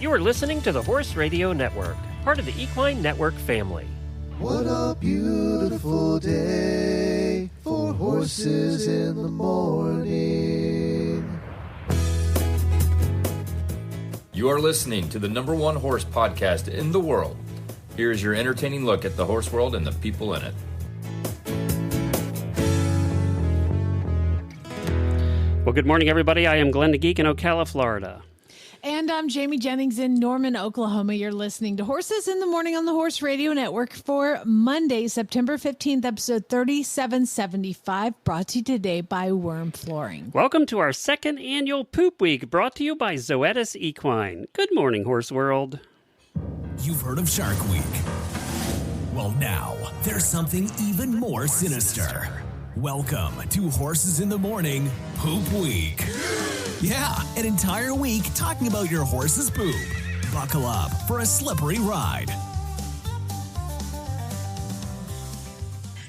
You are listening to the Horse Radio Network, part of the Equine Network family. What a beautiful day for horses in the morning. You are listening to the #1 horse podcast in the world. Here is your entertaining look at the horse world and the people in it. Well, good morning, everybody. I am Glenn the Geek in Ocala, Florida. And I'm Jamie Jennings in Norman, Oklahoma. You're listening to Horses in the Morning on the Horse Radio Network for Monday, September 15th, episode 3775, brought to you today by WERM Flooring. Welcome to our second annual Poop Week, brought to you by Zoetis Equine. Good morning, Horse World. You've heard of Shark Week. Well, now, there's something even more sinister. Welcome to Horses in the Morning Poop Week. Yeah, an entire week talking about your horse's poop. Buckle up for a slippery ride.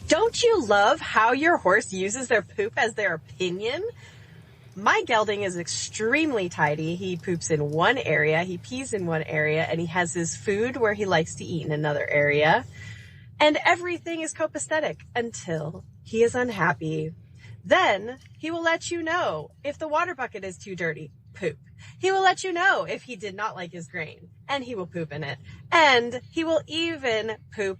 Don't you love how your horse uses their poop as their opinion? My gelding is extremely tidy. He poops in one area, he pees in one area, and he has his food where he likes to eat in another area. And everything is copacetic until he is unhappy. Then he will let you know if the water bucket is too dirty, poop. He will let you know if he did not like his grain, and he will poop in it. And he will even poop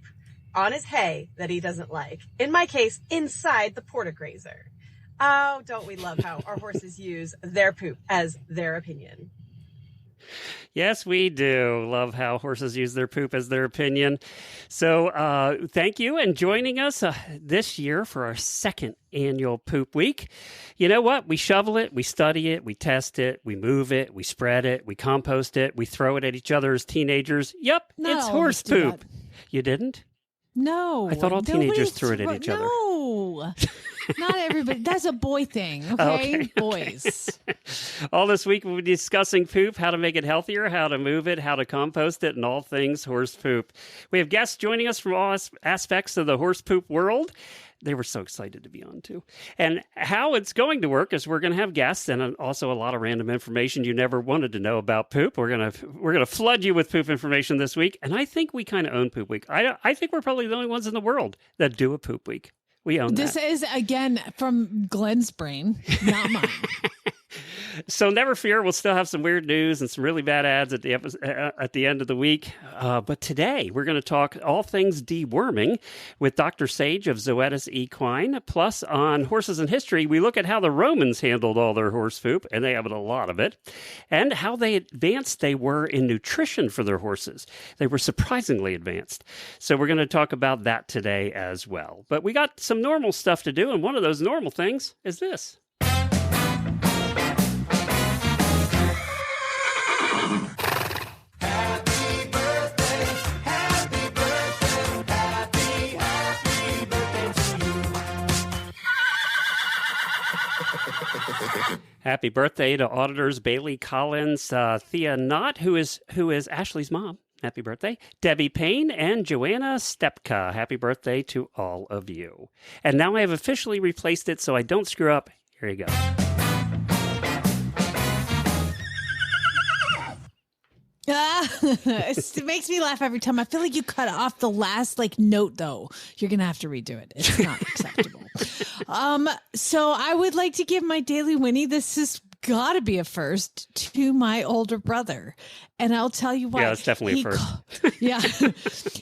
on his hay that he doesn't like. In my case, inside the portagrazer. Oh, don't we love how our horses use their poop as their opinion? Yes, we do love how horses use their poop as their opinion. So thank you and joining us this year for our second annual Poop Week. You know what? We shovel it, we study it, we test it, we move it, we spread it, we compost it, we throw it at each other as teenagers. Yep, it's horse poop. You didn't? No. I thought all teenagers threw it at each other. No. Not everybody. That's a boy thing, okay? Boys. All this week we'll be discussing poop, how to make it healthier, how to move it, how to compost it, and all things horse poop. We have guests joining us from all aspects of the horse poop world. They were so excited to be on, too. And how it's going to work is we're going to have guests and also a lot of random information you never wanted to know about poop. We're going to flood you with poop information this week. And I think we kind of own Poop Week. I think we're probably the only ones in the world that do a Poop Week. We own this. That. This is, again, from Glenn's brain, not mine. So never fear, we'll still have some weird news and some really bad ads at the end of the week. But today we're going to talk all things deworming with Dr. Sage of Zoetis Equine. Plus, on Horses in History, we look at how the Romans handled all their horse poop, and they have a lot of it, and how they advanced they were in nutrition for their horses. They were surprisingly advanced. So we're going to talk about that today as well. But we got some normal stuff to do, and one of those normal things is this. Happy birthday to auditors Bailey Collins, Thea Knott, who is Ashley's mom. Happy birthday. Debbie Payne and Joanna Stepka. Happy birthday to all of you. And now I have officially replaced it so I don't screw up. Here you go. It makes me laugh every time. I feel like you cut off the last note, though. You're going to have to redo it. It's not acceptable. So I would like to give my daily Whinnie. This has got to be a first to my older brother. And I'll tell you what. Yeah, it's definitely a first. Yeah.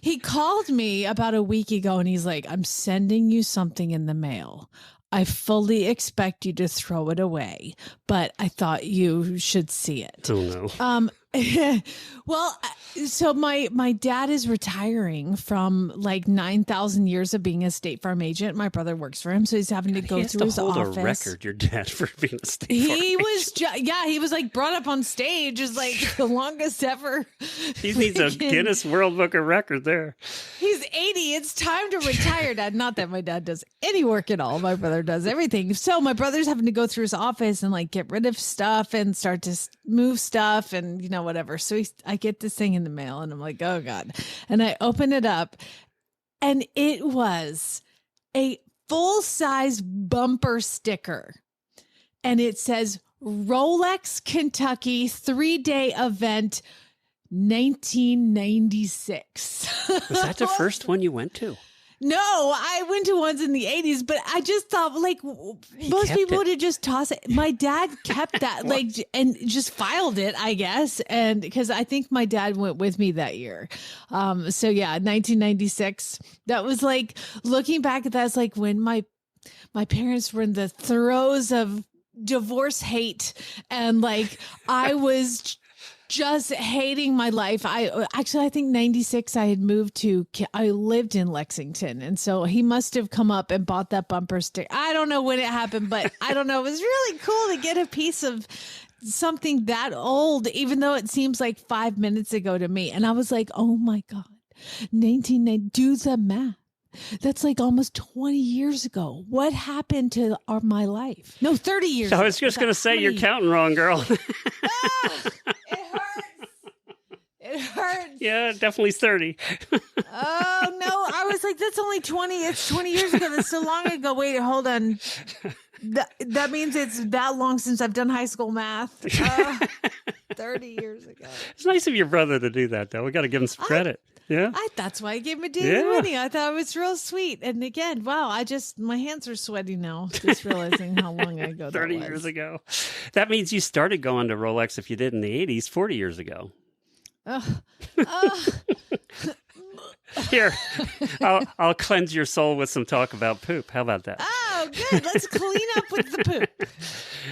He called me about a week ago and he's like, I'm sending you something in the mail. I fully expect you to throw it away, but I thought you should see it. Oh, no. Well, so my dad is retiring from 9,000 years of being a State Farm agent. My brother works for him, so he's having to go through his office. He has to hold a record, your dad, for being a State Farm agent. He was brought up on stage as the longest ever. He needs a Guinness World Book of Record there. He's 80. It's time to retire, Dad. Not that my dad does any work at all. My brother does everything. So my brother's having to go through his office and get rid of stuff and start to move stuff and whatever. So I get this thing in the mail and I'm like, oh God. And I open it up and it was a full-size bumper sticker. And it says Rolex Kentucky 3-day event 1996. Was that the first one you went to? No, I went to ones in the 80s, but I just thought like most people would have just tossed it. My dad kept that and just filed it, I guess. And because I think my dad went with me that year. So yeah, 1996. That was like, looking back at that, it's like when my parents were in the throes of divorce hate, and like I was just hating my life. I think 96 I lived in Lexington, and so he must have come up and bought that bumper sticker. I don't know when it happened, but I don't know. It was really cool to get a piece of something that old, even though it seems like 5 minutes ago to me. And I was like, oh my God, 1990, do the math. That's like almost 20 years ago. What happened to my life? No, 30 years ago. I was just going to say, you're counting wrong, girl. It hurts. It hurts. Yeah, definitely 30. Oh, no. I was like, that's only 20. It's 20 years ago. That's so long ago. Wait, hold on. That means it's that long since I've done high school math. 30 years ago. It's nice of your brother to do that, though. We got to give him some credit. Yeah, that's why I gave him a daily Whinnie. I thought it was real sweet. And again, wow, my hands are sweaty now, just realizing how long ago 30 years ago. That means you started going to Rolex, if you did in the 80s, 40 years ago. Here, I'll cleanse your soul with some talk about poop. How about that? Oh, good. Let's clean up with the poop.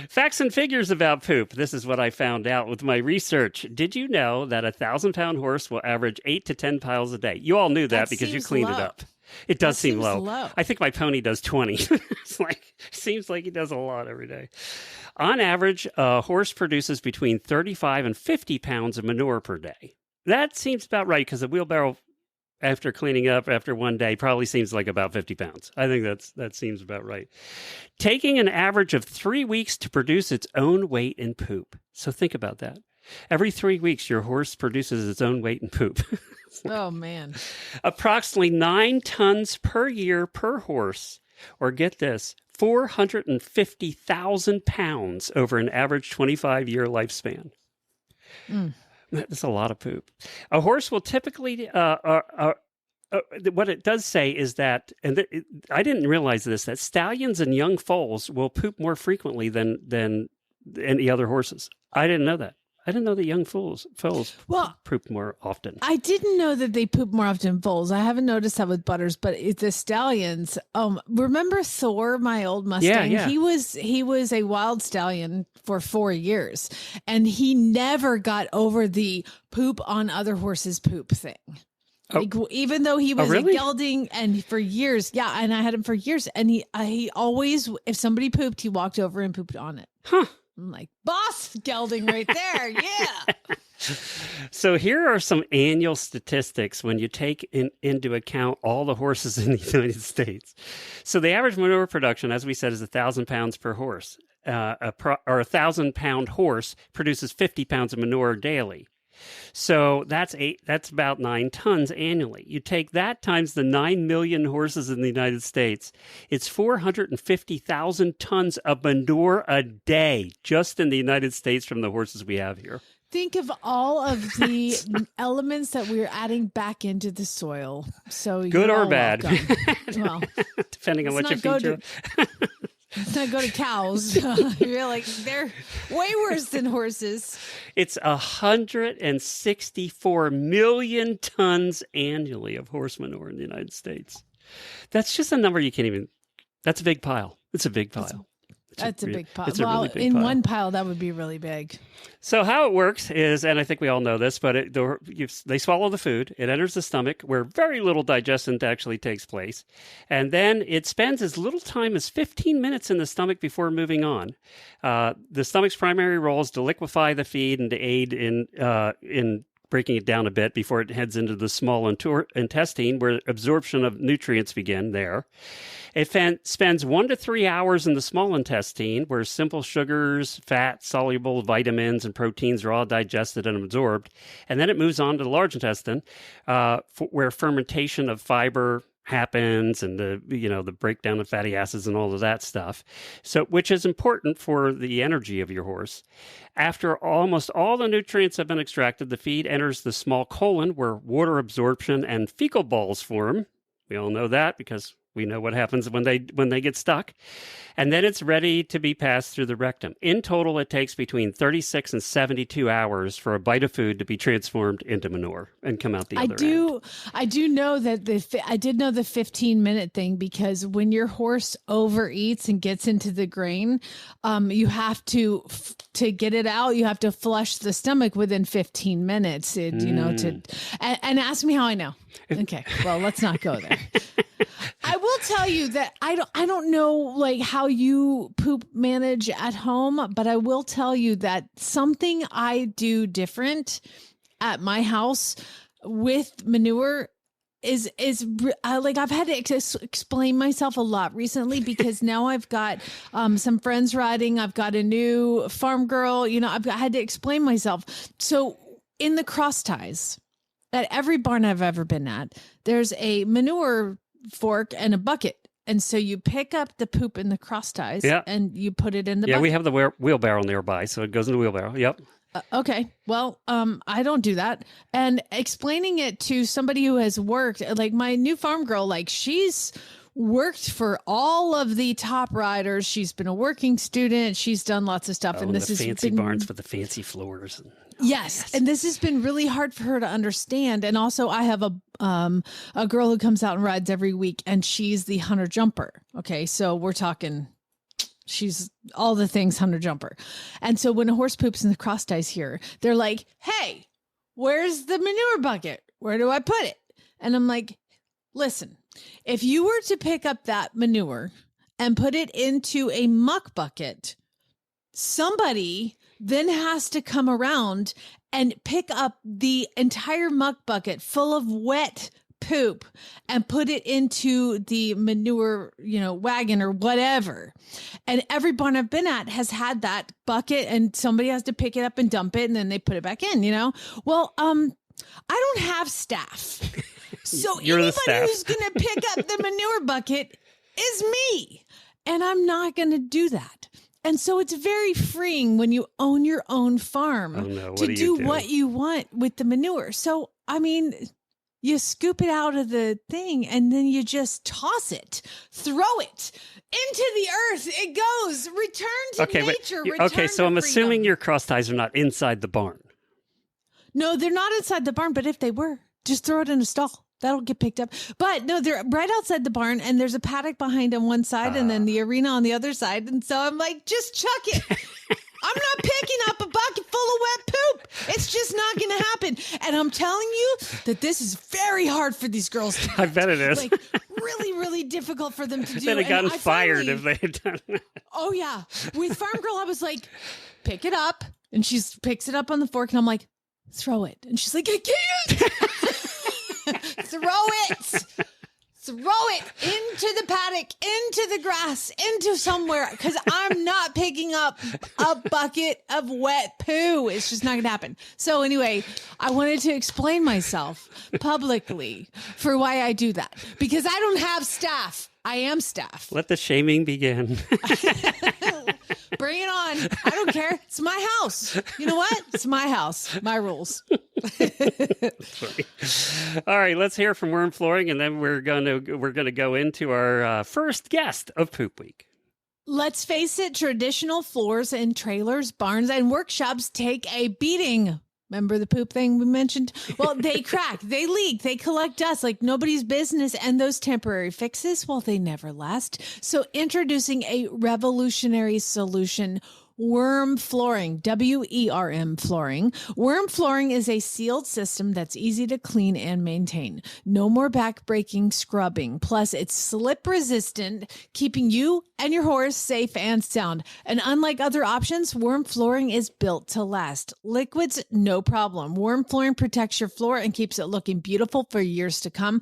Facts and figures about poop. This is what I found out with my research. Did you know that a 1,000-pound horse will average 8 to 10 piles a day? You all knew that because you cleaned it up. It does seem low. I think my pony does 20. Seems like he does a lot every day. On average, a horse produces between 35 and 50 pounds of manure per day. That seems about right because a wheelbarrow, after cleaning up after one day, probably seems like about 50 pounds. I think that seems about right. Taking an average of 3 weeks to produce its own weight in poop. So think about that. Every 3 weeks, your horse produces its own weight in poop. Oh, man. Approximately 9 tons per year per horse, or get this, 450,000 pounds over an average 25-year lifespan. That's a lot of poop. A horse will typically, what it does say is that, and I didn't realize this, that stallions and young foals will poop more frequently than any other horses. I didn't know that. I didn't know that young foals poop more often. I didn't know that they poop more often than foals. I haven't noticed that with butters, but it's the stallions. Remember Thor, my old Mustang? Yeah. He was a wild stallion for 4 years, and he never got over the poop on other horses' poop thing. Like, even though he was a gelding, and for years, and I had him for years, and he always, if somebody pooped, he walked over and pooped on it. Huh. I'm like, boss gelding right there. Yeah. So here are some annual statistics when you take into account all the horses in the United States. So the average manure production, as we said, is 1,000 pounds per horse. A 1,000-pound horse produces 50 pounds of manure daily. So that's about 9 tons annually. You take that times the 9 million horses in the United States, it's 450,000 tons of manure a day just in the United States from the horses we have here. Think of all of the elements that we're adding back into the soil. So good or bad, well, depending on what you feed. Let's not go to cows. You're like, they're way worse than horses. It's 164 million tons annually of horse manure in the United States. That's just a number you can't even. That's a big pile. It's a big pile. That's a big pile. It's a really big in pile. one pile, that would be really big. So how it works is, and I think we all know this, but they swallow the food. It enters the stomach where very little digestion actually takes place. And then it spends as little time as 15 minutes in the stomach before moving on. The stomach's primary role is to liquefy the feed and to aid in breaking it down a bit before it heads into the small intestine where absorption of nutrients begin there. It spends 1 to 3 hours in the small intestine where simple sugars, fats, soluble vitamins, and proteins are all digested and absorbed. And then it moves on to the large intestine where fermentation of fiber, happens and the breakdown of fatty acids and all of that stuff. So, which is important for the energy of your horse. After almost all the nutrients have been extracted, the feed enters the small colon where water absorption and fecal balls form. We all know that because we know what happens when they get stuck. And then it's ready to be passed through the rectum. In total, it takes between 36 and 72 hours for a bite of food to be transformed into manure and come out the other end. I do know that I did know the 15-minute thing, because when your horse overeats and gets into the grain, you have to get it out, you have to flush the stomach within 15 minutes. And ask me how I know. Okay, well, let's not go there. I will tell you that I don't know like how you poop manage at home, but I will tell you that something I do different at my house with manure is like I've had to explain myself a lot recently, because now I've got some friends riding. I've got a new farm girl. I've had to explain myself. So in the cross ties at every barn I've ever been at, there's a manure fork and a bucket. And so you pick up the poop in the cross ties and you put it in the bucket. We have the wheelbarrow nearby, so it goes in the wheelbarrow. Yep. Okay. Well, I don't do that. And explaining it to somebody who has worked, like my new farm girl, like she's worked for all of the top riders. She's been a working student. She's done lots of stuff. And this is fancy barns with the fancy floors. Yes. And this has been really hard for her to understand. And also I have a girl who comes out and rides every week, and she's the hunter jumper. Okay. So we're talking, she's all the things hunter jumper. And so when a horse poops in the cross ties here, they're like, hey, where's the manure bucket? Where do I put it? And I'm like, listen, if you were to pick up that manure and put it into a muck bucket, somebody then has to come around and pick up the entire muck bucket full of wet poop and put it into the manure, wagon or whatever. And every barn I've been at has had that bucket, and somebody has to pick it up and dump it, and then they put it back in, Well, I don't have staff. So anybody who's going to pick up the manure bucket is me. And I'm not going to do that. And so it's very freeing when you own your own farm to do what you want with the manure. So, I mean, you scoop it out of the thing and then you just toss it, throw it into the earth. It goes, return to nature. So I'm assuming your cross ties are not inside the barn. No, they're not inside the barn, but if they were, just throw it in a stall. That'll get picked up. But no, they're right outside the barn, and there's a paddock behind on one side and then the arena on the other side. And so I'm like, just chuck it. I'm not picking up a bucket full of wet poop. It's just not going to happen. And I'm telling you that this is very hard for these girls to do. I bet it is. Like, really, really difficult for them to do. They'd have gotten fired if they had done that. Oh, yeah. With Farm Girl, I was like, pick it up. And she picks it up on the fork, and I'm like, throw it. And she's like, I can't. Throw it into the paddock, into the grass, into somewhere, because I'm not picking up a bucket of wet poo. It's just not going to happen. So anyway, I wanted to explain myself publicly for why I do that, because I don't have staff. I am staff. Let the shaming begin. Bring it on. I don't care. It's my house. You know what? It's my house. My rules. All right, let's hear from Worm Flooring, and then we're gonna go into our first guest of Poop Week. Let's face it, traditional floors in trailers, barns, and workshops take a beating. Remember the poop thing we mentioned? Well, they crack, they leak, they collect dust like nobody's business, and those temporary fixes, well, they never last. So introducing a revolutionary solution, WERM flooring, WERM flooring. WERM flooring is a sealed system that's easy to clean and maintain. No more back-breaking scrubbing. Plus, it's slip-resistant, keeping you and your horse safe and sound. And unlike other options, WERM flooring is built to last. Liquids, no problem. WERM flooring protects your floor and keeps it looking beautiful for years to come.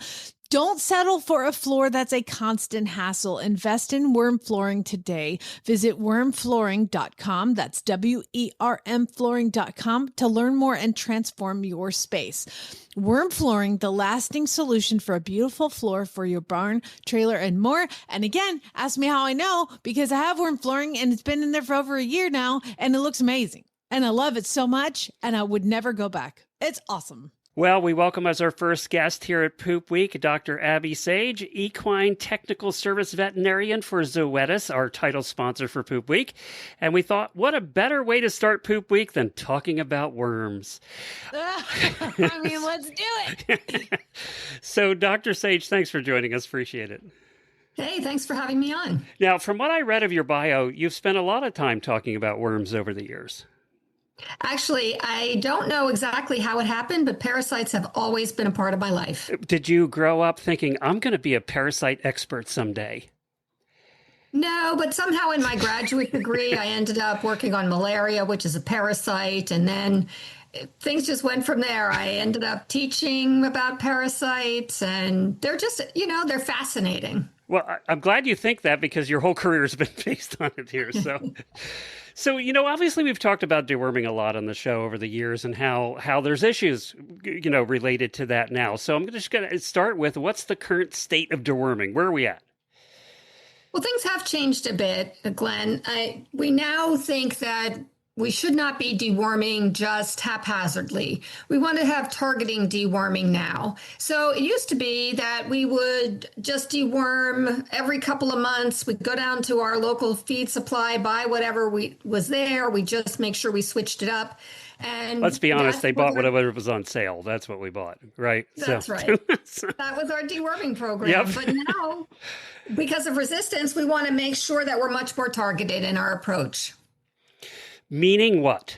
Don't settle for a floor that's a constant hassle. Invest in worm flooring today. Visit wormflooring.com. That's WERM flooring.com to learn more and transform your space. Worm flooring, the lasting solution for a beautiful floor for your barn, trailer, and more. And again, ask me how I know, because I have worm flooring and it's been in there for over a year now and it looks amazing. And I love it so much and I would never go back. It's awesome. Well, we welcome as our first guest here at Poop Week, Dr. Abby Sage, Equine Technical Service Veterinarian for Zoetis, our title sponsor for Poop Week. And we thought, what a better way to start Poop Week than talking about worms. I mean, let's do it. So, Dr. Sage, thanks for joining us. Appreciate it. Hey, thanks for having me on. Now, from what I read of your bio, you've spent a lot of time talking about worms over the years. Actually, I don't know exactly how it happened, but parasites have always been a part of my life. Did you grow up thinking, I'm going to be a parasite expert someday? No, but somehow in my graduate degree, I ended up working on malaria, which is a parasite, and then things just went from there. I ended up teaching about parasites, and they're just, they're fascinating. Well, I'm glad you think that, because your whole career has been based on it here. So, obviously we've talked about deworming a lot on the show over the years and how there's issues, related to that now. So I'm just going to start with, what's the current state of deworming? Where are we at? Well, things have changed a bit, Glenn. We now think that we should not be deworming just haphazardly. We want to have targeting deworming now. So it used to be that we would just deworm every couple of months. We'd go down to our local feed supply, buy whatever was there. We just make sure we switched it up. And let's be honest, they bought whatever was on sale. That's what we bought, right? That's right. That was our deworming program. Yep. But now, because of resistance, we want to make sure that we're much more targeted in our approach. Meaning what?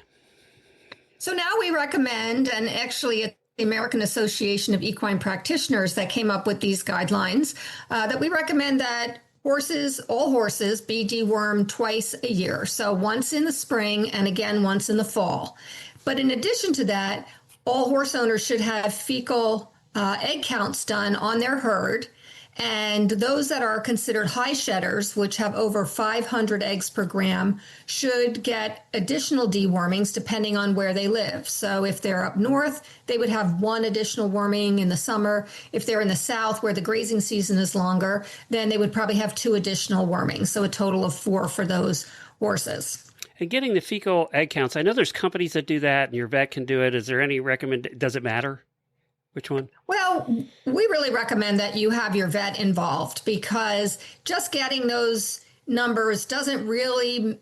So now we recommend, and actually it's the American Association of Equine Practitioners that came up with these guidelines, that we recommend that all horses be dewormed twice a year. So once in the spring and again once in the fall. But in addition to that, all horse owners should have fecal egg counts done on their herd. And those that are considered high shedders, which have over 500 eggs per gram, should get additional dewormings depending on where they live. So if they're up north, they would have one additional worming in the summer. If they're in the south, where the grazing season is longer, then they would probably have 2 additional wormings. So a total of 4 for those horses. And getting the fecal egg counts, I know there's companies that do that, and your vet can do it. Is there any does it matter? Which one? Well, we really recommend that you have your vet involved, because just getting those numbers doesn't really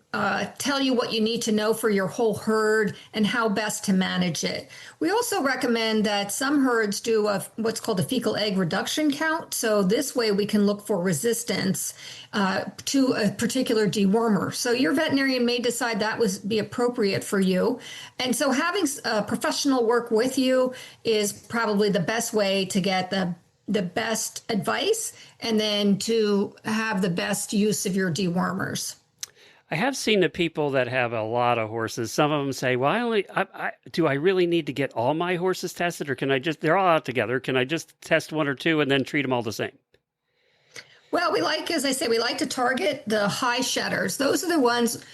tell you what you need to know for your whole herd and how best to manage it. We also recommend that some herds do what's called a fecal egg reduction count. So this way we can look for resistance to a particular dewormer. So your veterinarian may decide that would be appropriate for you. And so having a professional work with you is probably the best way to get the best advice and then to have the best use of your dewormers. I have seen the people that have a lot of horses. Some of them say, well, do I really need to get all my horses tested, or can I they're all out together. Can I just test 1 or 2 and then treat them all the same? Well, as I say, we like to target the high shedders. Those are the ones.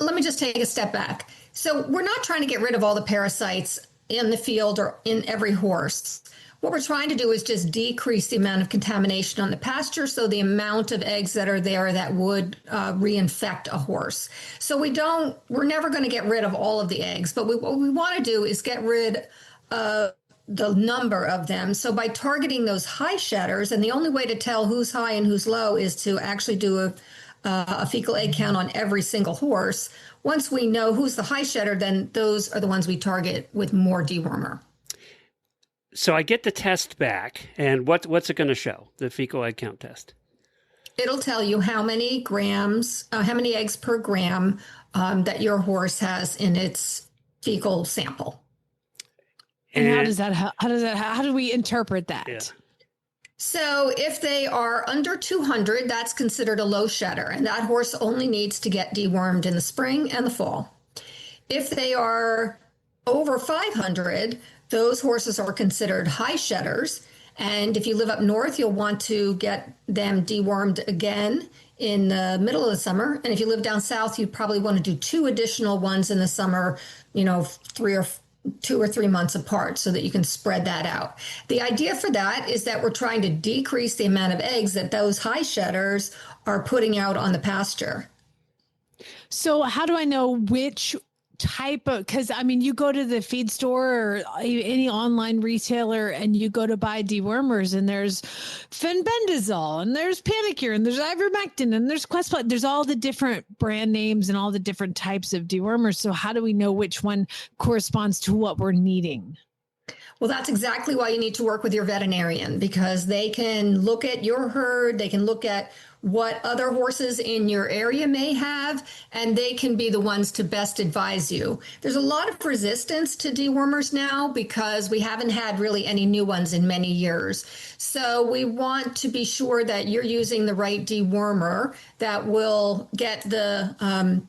Let me just take a step back. So we're not trying to get rid of all the parasites in the field or in every horse. What we're trying to do is just decrease the amount of contamination on the pasture, so the amount of eggs that are there that would reinfect a horse. So we're never going to get rid of all of the eggs, but what we want to do is get rid of the number of them. So by targeting those high shedders, and the only way to tell who's high and who's low is to actually do a fecal egg count on every single horse. Once we know who's the high shedder, then those are the ones we target with more dewormer. So I get the test back, and what's it going to show, the fecal egg count test? It'll tell you how many eggs per gram that your horse has in its fecal sample. And how do we interpret that? Yeah. So if they are under 200, that's considered a low shedder, and that horse only needs to get dewormed in the spring and the fall. If they are over 500, those horses are considered high shedders, And if you live up north, you'll want to get them dewormed again in the middle of the summer. And if you live down south, you probably want to do 2 additional ones in the summer, 2 or 3 months apart so that you can spread that out. The idea for that is that we're trying to decrease the amount of eggs that those high shedders are putting out on the pasture. So how do I know which type of, because I mean, you go to the feed store or any online retailer and you go to buy dewormers and there's fenbendazole and there's Panicure and there's ivermectin and there's Quest Plus. There's all the different brand names and all the different types of dewormers. So how do we know which one corresponds to what we're needing? Well, that's exactly why you need to work with your veterinarian, because they can look at your herd, they can look at what other horses in your area may have, and they can be the ones to best advise you. There's a lot of resistance to dewormers now because we haven't had really any new ones in many years. So we want to be sure that you're using the right dewormer that will get the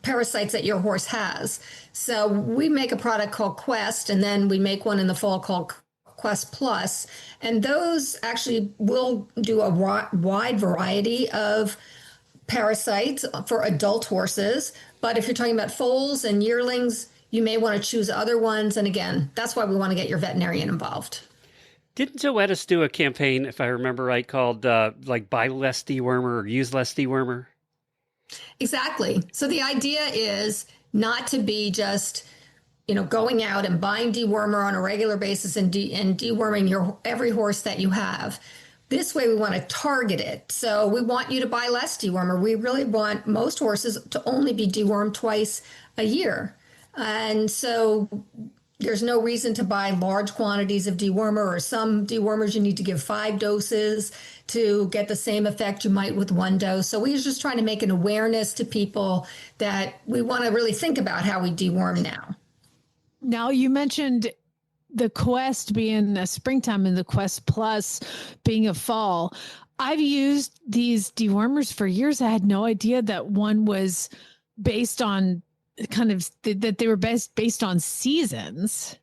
parasites that your horse has. So we make a product called Quest, and then we make one in the fall called Quest Plus, and those actually will do a wide variety of parasites for adult horses. But if you're talking about foals and yearlings, you may want to choose other ones. And again, that's why we want to get your veterinarian involved. Didn't Zoetis do a campaign, if I remember right, called like buy less dewormer or use less dewormer? Exactly. So the idea is not to be just going out and buying dewormer on a regular basis and deworming every horse that you have. This way we want to target it. So we want you to buy less dewormer. We really want most horses to only be dewormed twice a year. And so there's no reason to buy large quantities of dewormer, or some dewormers you need to give 5 doses to get the same effect you might with 1 dose. So we're just trying to make an awareness to people that we want to really think about how we deworm now. Now, you mentioned the Quest being a springtime and the Quest Plus being a fall. I've used these dewormers for years. I had no idea that one was based on that they were based on seasons.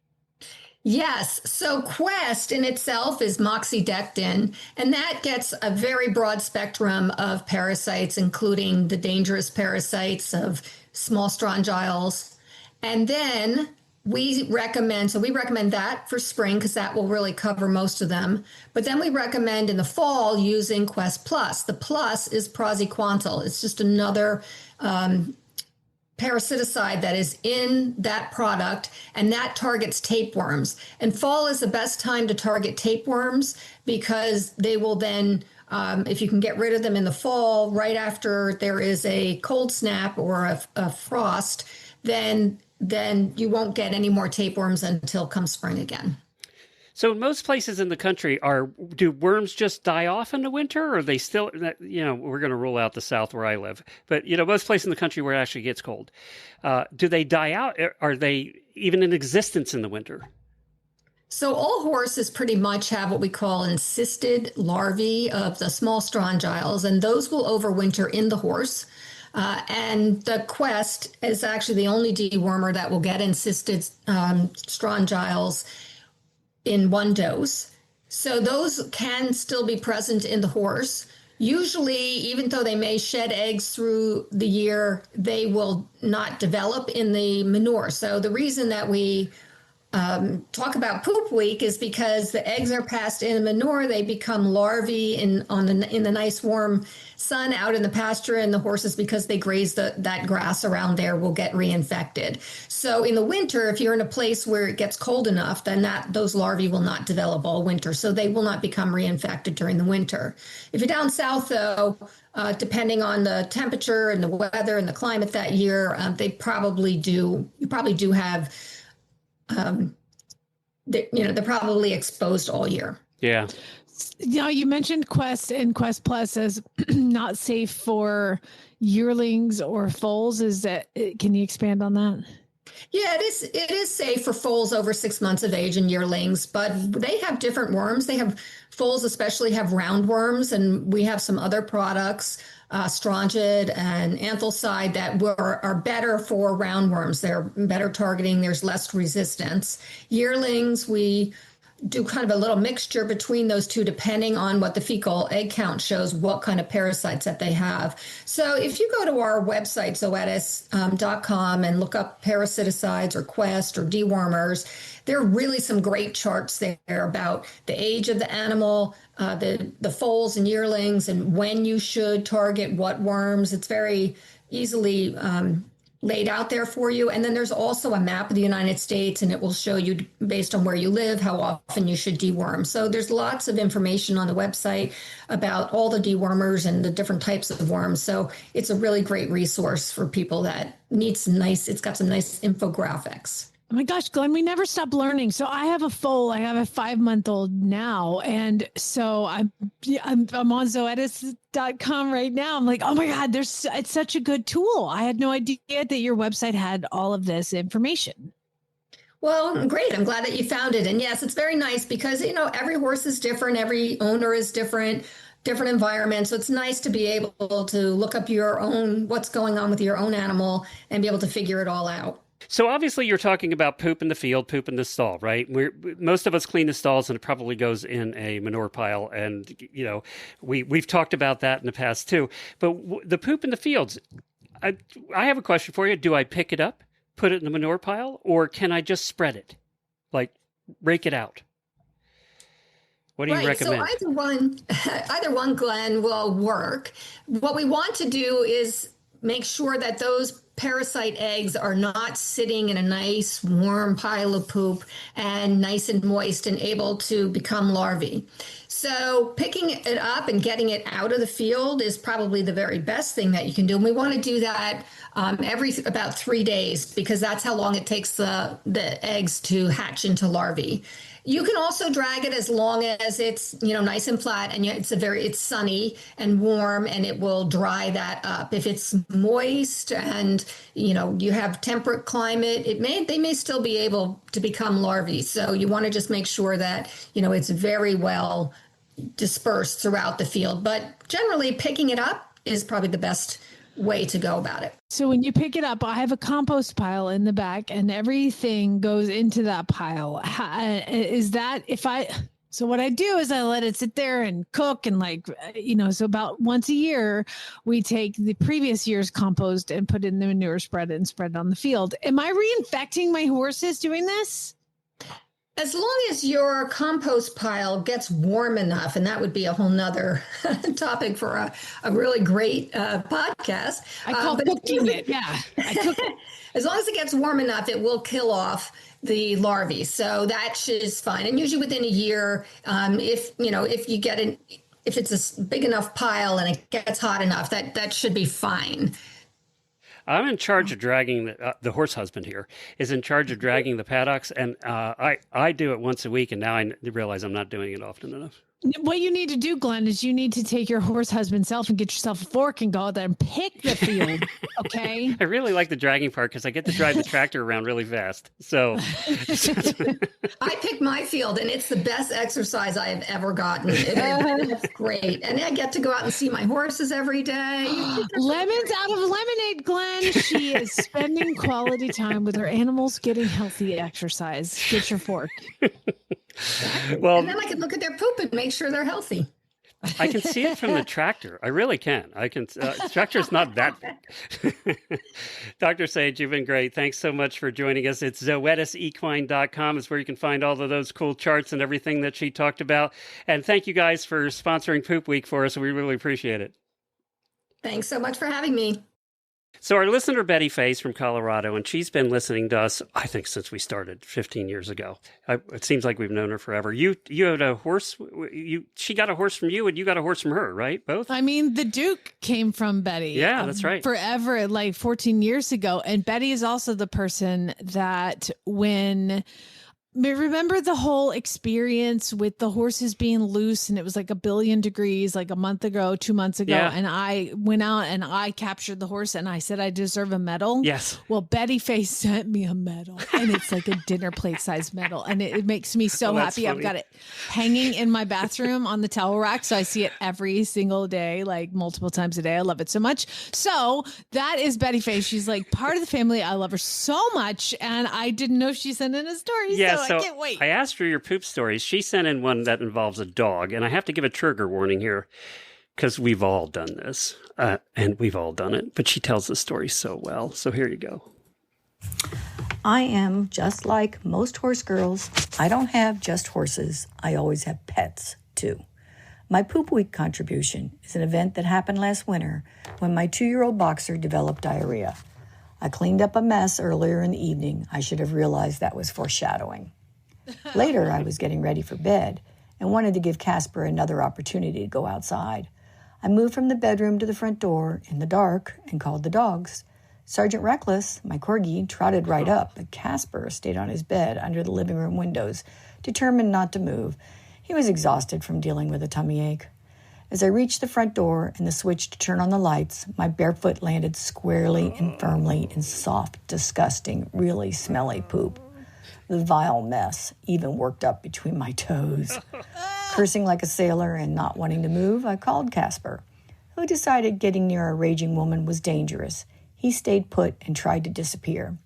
Yes. So Quest in itself is moxidectin, and that gets a very broad spectrum of parasites, including the dangerous parasites of small strongyles. And then we recommend that for spring because that will really cover most of them. But then we recommend in the fall using Quest Plus. The plus is praziquantel. It's just another parasiticide that is in that product, and that targets tapeworms. And fall is the best time to target tapeworms because they will then, if you can get rid of them in the fall, right after there is a cold snap or a frost, then you won't get any more tapeworms until come spring again. So in most places in the country, do worms just die off in the winter, or are they still, we're going to rule out the South where I live, but, most places in the country where it actually gets cold, do they die out? Are they even in existence in the winter? So all horses pretty much have what we call encysted larvae of the small strongyles, and those will overwinter in the horse. And the Quest is actually the only dewormer that will get encysted strongyles in 1 dose. So those can still be present in the horse. Usually, even though they may shed eggs through the year, they will not develop in the manure. So the reason that we talk about poop week is because the eggs are passed in manure. They become larvae in the nice warm sun out in the pasture, and the horses, because they graze that grass around there, will get reinfected. So in the winter, if you're in a place where it gets cold enough, then those larvae will not develop all winter, so they will not become reinfected during the winter. If you're down south, though, depending on the temperature and the weather and the climate that year, they probably do. You probably do have. They're probably exposed all year. Yeah. You mentioned Quest and Quest Plus as not safe for yearlings or foals. Can you expand on that? Yeah, it is safe for foals over 6 months of age and yearlings, but they have different worms. Foals especially have roundworms, and we have some other products, Strongid and Anthalcide, that are better for roundworms. They're better targeting. There's less resistance. Yearlings, we do kind of a little mixture between those two, depending on what the fecal egg count shows, what kind of parasites that they have. So if you go to our website, Zoetis.com, and look up parasiticides or Quest or dewormers, there are really some great charts there about the age of the animal, the foals and yearlings, and when you should target what worms. It's very easily laid out there for you. And then there's also a map of the United States, and it will show you, based on where you live, how often you should deworm. So there's lots of information on the website about all the dewormers and the different types of worms. So it's a really great resource for people that need it's got some nice infographics. Oh my gosh, Glenn, we never stop learning. So I have a foal. I have a 5-month-old now. And so I'm on Zoetis.com right now. I'm like, oh my God, it's such a good tool. I had no idea that your website had all of this information. Well, great. I'm glad that you found it. And yes, it's very nice because, every horse is different. Every owner is different environment. So it's nice to be able to look up what's going on with your own animal and be able to figure it all out. So obviously you're talking about poop in the field, poop in the stall, right? Most of us clean the stalls and it probably goes in a manure pile. And, we've talked about that in the past too. But the poop in the fields, I have a question for you. Do I pick it up, put it in the manure pile, or can I just spread it? Like rake it out? What do you recommend? So either one, Glenn, will work. What we want to do is make sure that those parasite eggs are not sitting in a nice warm pile of poop and nice and moist and able to become larvae. So picking it up and getting it out of the field is probably the very best thing that you can do. And we want to do that every about 3 days, because that's how long it takes the eggs to hatch into larvae. You can also drag it as long as it's, nice and flat, and it's sunny and warm, and it will dry that up. If it's moist and, you have temperate climate, they may still be able to become larvae. So you want to just make sure that, it's very well dispersed throughout the field. But generally picking it up is probably the best way to go about it. So when you pick it up, I have a compost pile in the back and everything goes into that pile. So what I do is I let it sit there and cook and so about once a year, we take the previous year's compost and put it in the manure spread and spread it on the field. Am I reinfecting my horses doing this? As long as your compost pile gets warm enough, and that would be a whole nother topic for a really great podcast. I call cooking it. Yeah. I cook it. As long as it gets warm enough, it will kill off the larvae. So that is fine. And usually within a year, if it's a big enough pile and it gets hot enough, that should be fine. I'm in charge of dragging the horse husband here is in charge of dragging the paddocks. And I do it once a week. And now I realize I'm not doing it often enough. What you need to do, Glenn, is you need to take your horse husband self and get yourself a fork and go out there and pick the field. Okay. I really like the dragging part because I get to drive the tractor around really fast. So I pick my field and it's the best exercise I have ever gotten. It's great. And I get to go out and see my horses every day. Lemons out of lemonade, Glenn. She is spending quality time with her animals, getting healthy exercise. Get your fork. Exactly. Well, and then I can look at their poop and make sure they're healthy. I can see it from the tractor. I really can. Tractor's not that big. Dr. Sage, you've been great. Thanks so much for joining us. It's ZoetisEquine.com is where you can find all of those cool charts and everything that she talked about. And thank you guys for sponsoring Poop Week for us. We really appreciate it. Thanks so much for having me. So our listener, Betty Face from Colorado, and she's been listening to us, I think, since we started 15 years ago. It seems like we've known her forever. You had a horse. She got a horse from you, and you got a horse from her, right? Both? I mean, the Duke came from Betty. Yeah, that's right. Forever, like 14 years ago. And Betty is also the person that remember the whole experience with the horses being loose and it was like 1 billion degrees like a month ago, 2 months ago. Yeah. And I went out and I captured the horse and I said, I deserve a medal. Yes. Well, Betty Face sent me a medal and it's like a dinner plate size medal. And it makes me so happy. Funny. I've got it hanging in my bathroom on the towel rack. So I see it every single day, like multiple times a day. I love it so much. So that is Betty Face. She's like part of the family. I love her so much. And I didn't know she sent in a story. Yes. so I can't wait. I asked her your poop stories. She sent in one that involves a dog, and I have to give a trigger warning here because we've all done this, and we've all done it. But she tells the story so well. So here you go. I am just like most horse girls. I don't have just horses. I always have pets, too. My Poop Week contribution is an event that happened last winter when my 2-year-old boxer developed diarrhea. I cleaned up a mess earlier in the evening. I should have realized that was foreshadowing. Later, I was getting ready for bed and wanted to give Casper another opportunity to go outside. I moved from the bedroom to the front door in the dark and called the dogs. Sergeant Reckless, my corgi, trotted right up, but Casper stayed on his bed under the living room windows, determined not to move. He was exhausted from dealing with a tummy ache. As I reached the front door and the switch to turn on the lights, my bare foot landed squarely and firmly in soft, disgusting, really smelly poop. The vile mess even worked up between my toes. Cursing like a sailor and not wanting to move, I called Casper, who decided getting near a raging woman was dangerous. He stayed put and tried to disappear.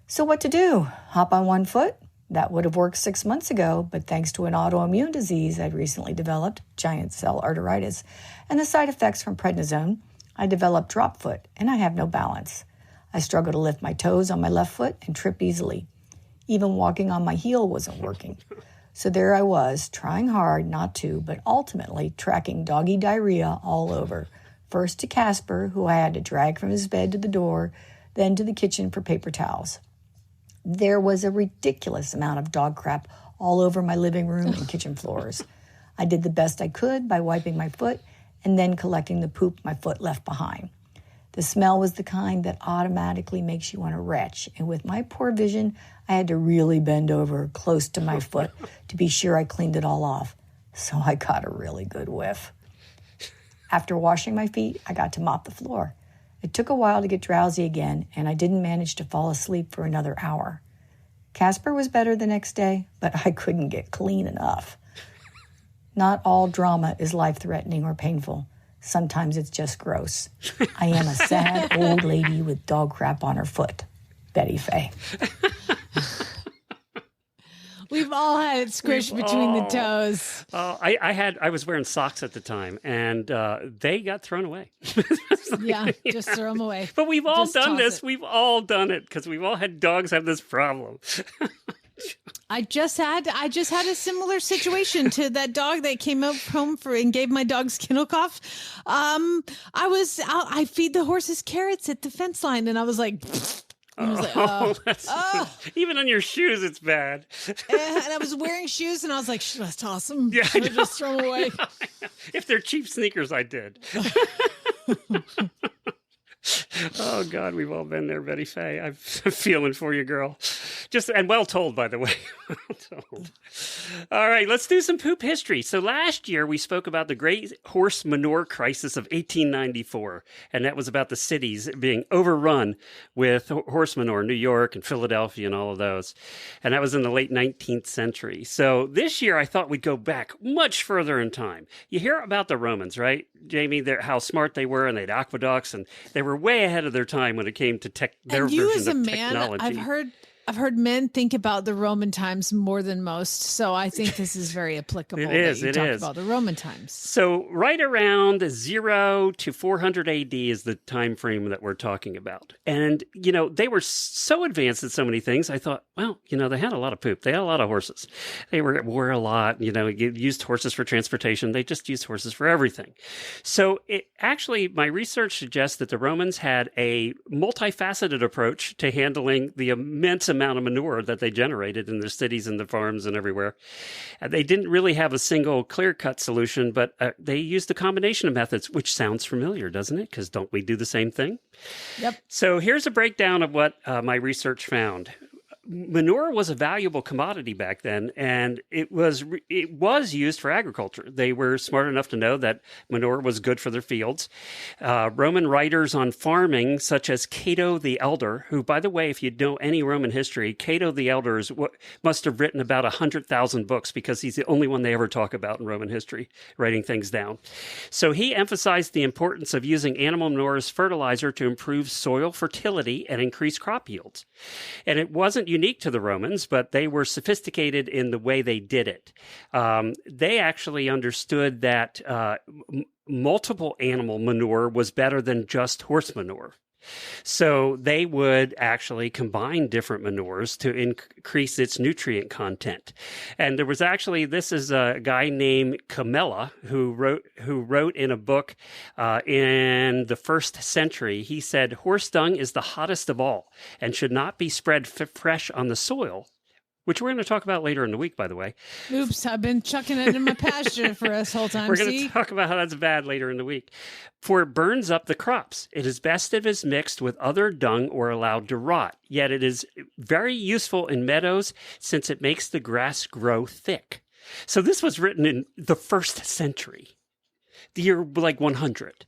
So what to do? Hop on one foot? That would have worked 6 months ago, but thanks to an autoimmune disease I'd recently developed, giant cell arteritis, and the side effects from prednisone, I developed drop foot, and I have no balance. I struggle to lift my toes on my left foot and trip easily. Even walking on my heel wasn't working. So there I was, trying hard not to, but ultimately tracking doggy diarrhea all over. First to Casper, who I had to drag from his bed to the door, then to the kitchen for paper towels. There was a ridiculous amount of dog crap all over my living room and kitchen floors. I did the best I could by wiping my foot and then collecting the poop my foot left behind. The smell was the kind that automatically makes you want to retch, and with my poor vision, I had to really bend over close to my foot to be sure I cleaned it all off. So I got a really good whiff. After washing my feet, I got to mop the floor. It took a while to get drowsy again, and I didn't manage to fall asleep for another hour. Casper was better the next day, but I couldn't get clean enough. Not all drama is life-threatening or painful. Sometimes it's just gross. I am a sad old lady with dog crap on her foot. Betty Faye. We've all had it squished between the toes. I was wearing socks at the time, and they got thrown away. Yeah, just throw them away. But we've all Just done toss this. it. We've all done it because we've all had dogs have this problem. I just had a similar situation to that dog that came up home and gave my dog kennel cough. I feed the horses carrots at the fence line, and I was like. Even on your shoes, it's bad. And I was wearing shoes, and I was like, should I toss them? Yeah, should I just throw them away? If they're cheap sneakers, I did. Oh, God, we've all been there, Betty Faye. I'm feeling for you, girl. And well told, by the way. Well told. All right, let's do some poop history. So last year, we spoke about the Great Horse Manure Crisis of 1894, and that was about the cities being overrun with horse manure, New York and Philadelphia and all of those. And that was in the late 19th century. So this year, I thought we'd go back much further in time. You hear about the Romans, right, Jamie? How smart they were, and they had aqueducts, and they were way ahead of their time when it came to their and you version as a of man, technology. I've heard men think about the Roman times more than most, so I think this is very applicable. It is. About the Roman times. So right around 0 to 400 AD is the time frame that we're talking about. And, they were so advanced at so many things. I thought, well, they had a lot of poop. They had a lot of horses. They were at war a lot. Used horses for transportation. They just used horses for everything. So my research suggests that the Romans had a multifaceted approach to handling the immense amount of manure that they generated in their cities and the farms and everywhere. They didn't really have a single clear-cut solution, but they used a combination of methods, which sounds familiar, doesn't it? Because don't we do the same thing? Yep. So here's a breakdown of what my research found. Manure was a valuable commodity back then, and it was used for agriculture. They were smart enough to know that manure was good for their fields. Roman writers on farming, such as Cato the Elder, who, by the way, if you know any Roman history, Cato the Elder must have written about 100,000 books because he's the only one they ever talk about in Roman history, writing things down. So he emphasized the importance of using animal manure as fertilizer to improve soil fertility and increase crop yields. And it wasn't unique unique to the Romans, but they were sophisticated in the way they did it. They actually understood that multiple animal manure was better than just horse manure. So they would actually combine different manures to increase its nutrient content. And there was actually, this is a guy named Camilla who wrote in a book in the 1st century. He said, horse dung is the hottest of all and should not be spread fresh on the soil, which we're going to talk about later in the week, by the way. Oops, I've been chucking it in my pasture for this whole time. We're going to talk about how that's bad later in the week. For it burns up the crops. It is best if it is mixed with other dung or allowed to rot. Yet it is very useful in meadows since it makes the grass grow thick. So this was written in the 1st century. The year like 100.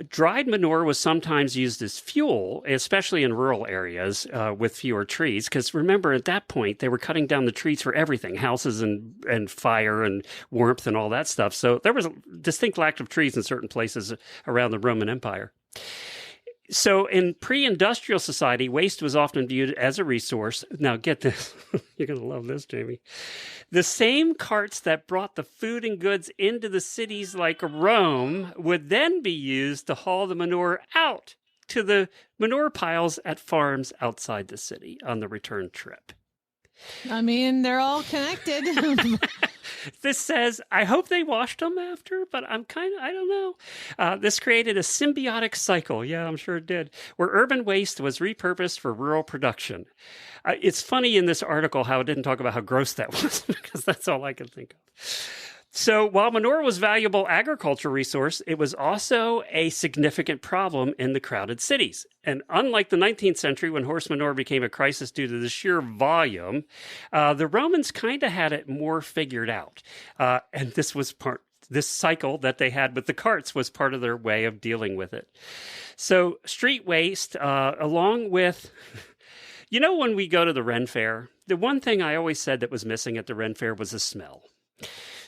Dried manure was sometimes used as fuel, especially in rural areas with fewer trees. Because remember, at that point, they were cutting down the trees for everything, houses and fire and warmth and all that stuff. So there was a distinct lack of trees in certain places around the Roman Empire. So in pre-industrial society, waste was often viewed as a resource. Now get this. You're going to love this, Jamie. The same carts that brought the food and goods into the cities like Rome would then be used to haul the manure out to the manure piles at farms outside the city on the return trip. I mean, they're all connected. This says, I hope they washed them after, but I don't know. This created a symbiotic cycle. Yeah, I'm sure it did. Where urban waste was repurposed for rural production. It's funny in this article how it didn't talk about how gross that was, because that's all I can think of. So while manure was a valuable agricultural resource, it was also a significant problem in the crowded cities. And unlike the 19th century, when horse manure became a crisis due to the sheer volume, the Romans kind of had it more figured out. And this cycle that they had with the carts was part of their way of dealing with it. So street waste, along with... You know, when we go to the Ren Fair, the one thing I always said that was missing at the Ren Fair was the smell.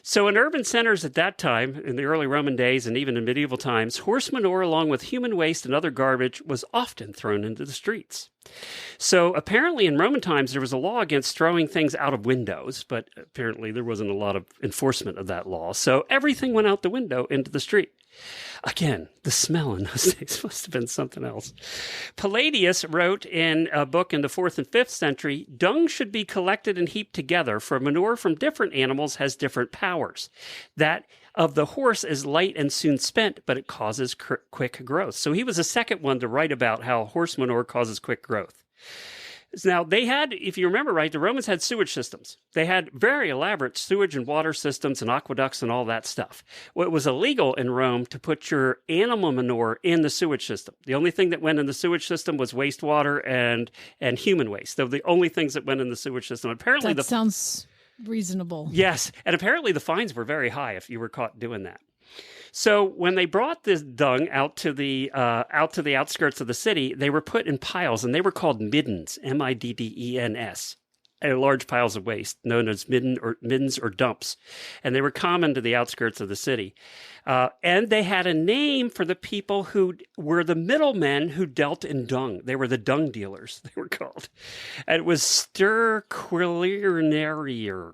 So in urban centers at that time, in the early Roman days and even in medieval times, horse manure along with human waste and other garbage was often thrown into the streets. So apparently in Roman times, there was a law against throwing things out of windows, but apparently there wasn't a lot of enforcement of that law. So everything went out the window into the street. Again, the smell in those days must have been something else. Palladius wrote in a book in the 4th and 5th century, dung should be collected and heaped together, for manure from different animals has different powers. That of the horse is light and soon spent, but it causes quick growth. So he was the second one to write about how horse manure causes quick growth. Now, they had, if you remember right, the Romans had sewage systems. They had very elaborate sewage and water systems and aqueducts and all that stuff. Well, it was illegal in Rome to put your animal manure in the sewage system. The only thing that went in the sewage system was wastewater and human waste. They were the only things that went in the sewage system. Apparently, that sounds reasonable. Yes, and apparently the fines were very high if you were caught doing that. So when they brought this dung out to the outskirts of the city, they were put in piles, and they were called middens, middens, large piles of waste known as middens or dumps, and they were common to the outskirts of the city. And they had a name for the people who were the middlemen who dealt in dung. They were the dung dealers, they were called. And it was sterquilionary.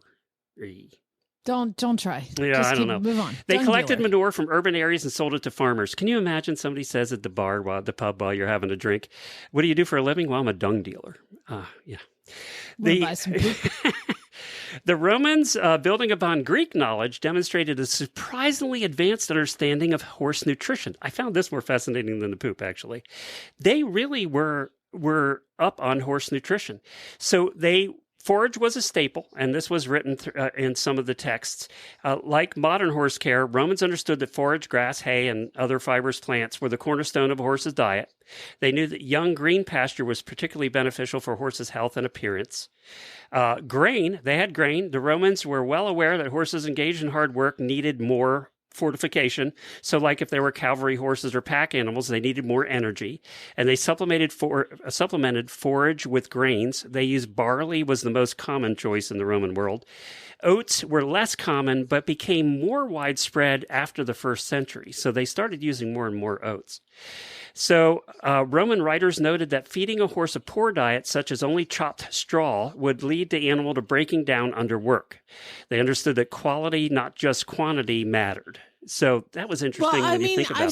Don't try. Yeah, Just I don't know. Move on. They collected manure from urban areas and sold it to farmers. Can you imagine somebody says at the pub while you're having a drink, what do you do for a living? Well, I'm a dung dealer. Yeah. Buy some poop. The Romans, building upon Greek knowledge, demonstrated a surprisingly advanced understanding of horse nutrition. I found this more fascinating than the poop, actually. They really were up on horse nutrition. So forage was a staple, and this was written in some of the texts. Like modern horse care, Romans understood that forage, grass, hay, and other fibrous plants were the cornerstone of a horse's diet. They knew that young green pasture was particularly beneficial for horses' health and appearance. Grain, they had grain. The Romans were well aware that horses engaged in hard work needed more fortification. So like if there were cavalry horses or pack animals, they needed more energy. And they supplemented forage with grains. They used barley was the most common choice in the Roman world. Oats were less common, but became more widespread after the 1st century. So they started using more and more oats. So Roman writers noted that feeding a horse a poor diet, such as only chopped straw, would lead the animal to breaking down under work. They understood that quality, not just quantity, mattered. So that was interesting when you think about it.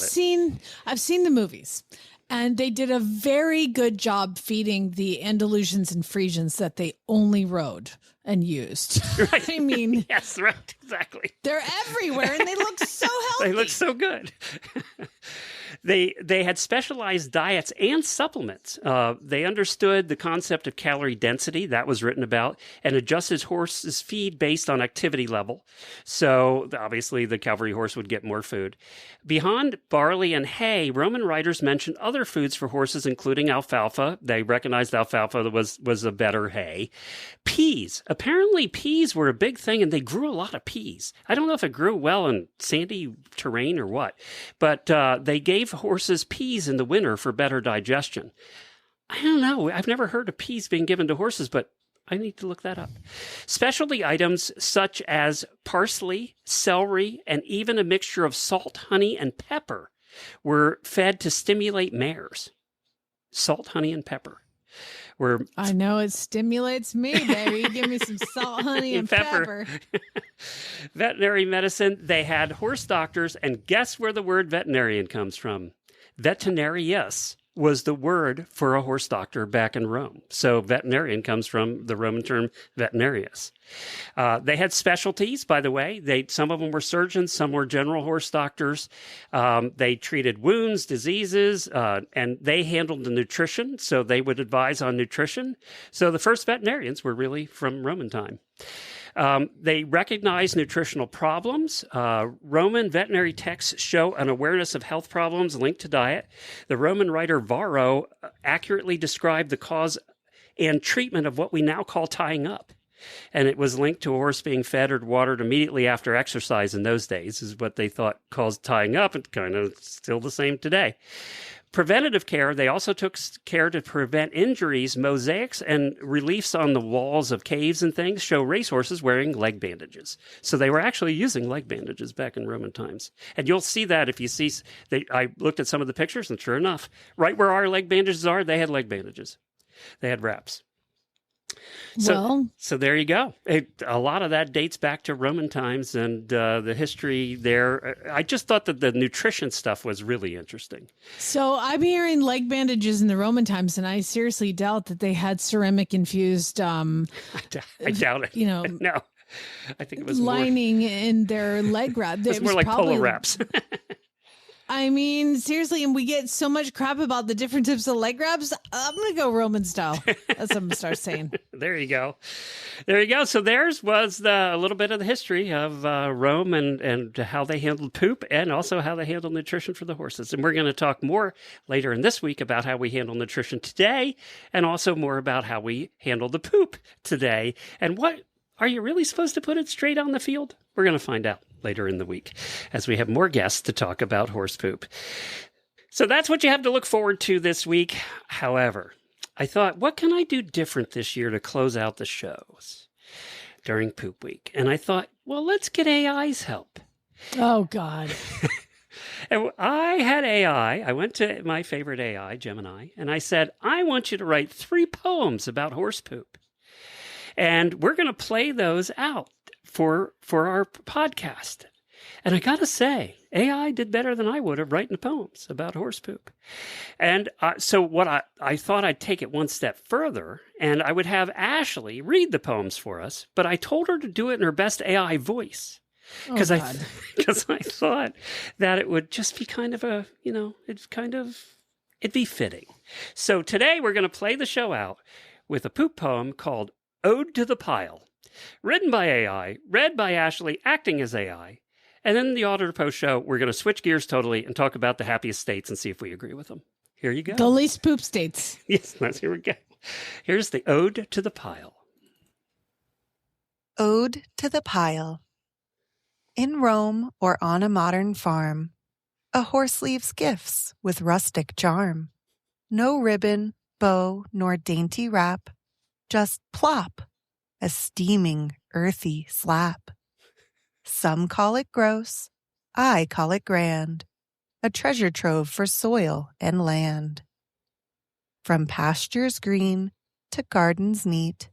I've seen the movies, and they did a very good job feeding the Andalusians and Frisians that they only rode and used. Right. I mean, yes, right, exactly. They're everywhere, and they look so healthy. They look so good. They had specialized diets and supplements. They understood the concept of calorie density, that was written about, and adjusted horses' feed based on activity level. So obviously the cavalry horse would get more food. Beyond barley and hay, Roman writers mentioned other foods for horses, including alfalfa. They recognized alfalfa was a better hay. Peas. Apparently peas were a big thing, and they grew a lot of peas. I don't know if it grew well in sandy terrain or what, but they gave horses peas in the winter for better digestion. I don't know. I've never heard of peas being given to horses, but I need to look that up. Specialty items such as parsley, celery, and even a mixture of salt, honey, and pepper were fed to stimulate mares. Salt, honey, and pepper. I know it stimulates me, baby. Give me some salt, honey, and pepper. Veterinary medicine, they had horse doctors, and guess where the word veterinarian comes from? Veterinarius was the word for a horse doctor back in Rome. So veterinarian comes from the Roman term veterinarius. They had specialties, by the way. Some of them were surgeons, some were general horse doctors. They treated wounds, diseases, and they handled the nutrition. So they would advise on nutrition. So the first veterinarians were really from Roman time. They recognized nutritional problems. Roman veterinary texts show an awareness of health problems linked to diet. The Roman writer Varro accurately described the cause and treatment of what we now call tying up. And it was linked to a horse being fed or watered immediately after exercise in those days, is what they thought caused tying up, and kind of still the same today. Preventative care, they also took care to prevent injuries. Mosaics and reliefs on the walls of caves and things show racehorses wearing leg bandages. So they were actually using leg bandages back in Roman times. And you'll see that if you see, I looked at some of the pictures, and sure enough, right where our leg bandages are, they had leg bandages. They had wraps. So there you go. A lot of that dates back to Roman times, and the history there. I just thought that the nutrition stuff was really interesting. So I'm hearing leg bandages in the Roman times, and I seriously doubt that they had ceramic infused. I doubt it. No. I think it was lining in their leg wrap. It was more like polo wraps. I mean, seriously, and we get so much crap about the different types of leg wraps. I'm going to go Roman style. That's what I'm going to start saying. There you go. So theirs was a little bit of the history of Rome and how they handled poop, and also how they handled nutrition for the horses. And we're going to talk more later in this week about how we handle nutrition today, and also more about how we handle the poop today. And what, are you really supposed to put it straight on the field? We're going to find out later in the week as we have more guests to talk about horse poop. So that's what you have to look forward to this week. However, I thought, what can I do different this year to close out the shows during Poop Week? And I thought, well, let's get AI's help. Oh, God. And I had AI. I went to my favorite AI, Gemini, and I said, I want you to write 3 poems about horse poop. And we're going to play those out for our podcast. And I got to say, AI did better than I would have writing poems about horse poop. And so what I thought I'd take it one step further, and I would have Ashley read the poems for us, but I told her to do it in her best AI voice. Because I thought that it would just be kind of it'd be fitting. So today we're going to play the show out with a poop poem called Ode to the Pile. Written by AI, read by Ashley, acting as AI. And then in the Auditor Post show, we're going to switch gears totally and talk about the happiest states and see if we agree with them. Here you go. The least poop states. Yes, here we go. Here's the Ode to the Pile. Ode to the Pile. In Rome or on a modern farm, a horse leaves gifts with rustic charm. No ribbon, bow, nor dainty wrap, just plop, a steaming, earthy slap. Some call it gross, I call it grand. a treasure trove for soil and land. From pastures green to gardens neat,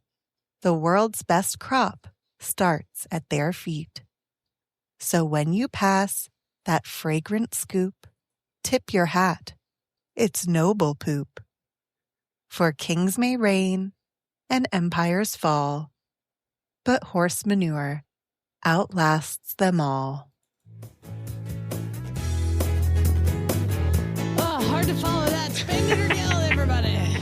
the world's best crop starts at their feet. So when you pass that fragrant scoop, tip your hat. It's noble poop. For kings may reign and empires fall, but horse manure outlasts them all. Oh, hard to follow that. Spin it or yell, everybody.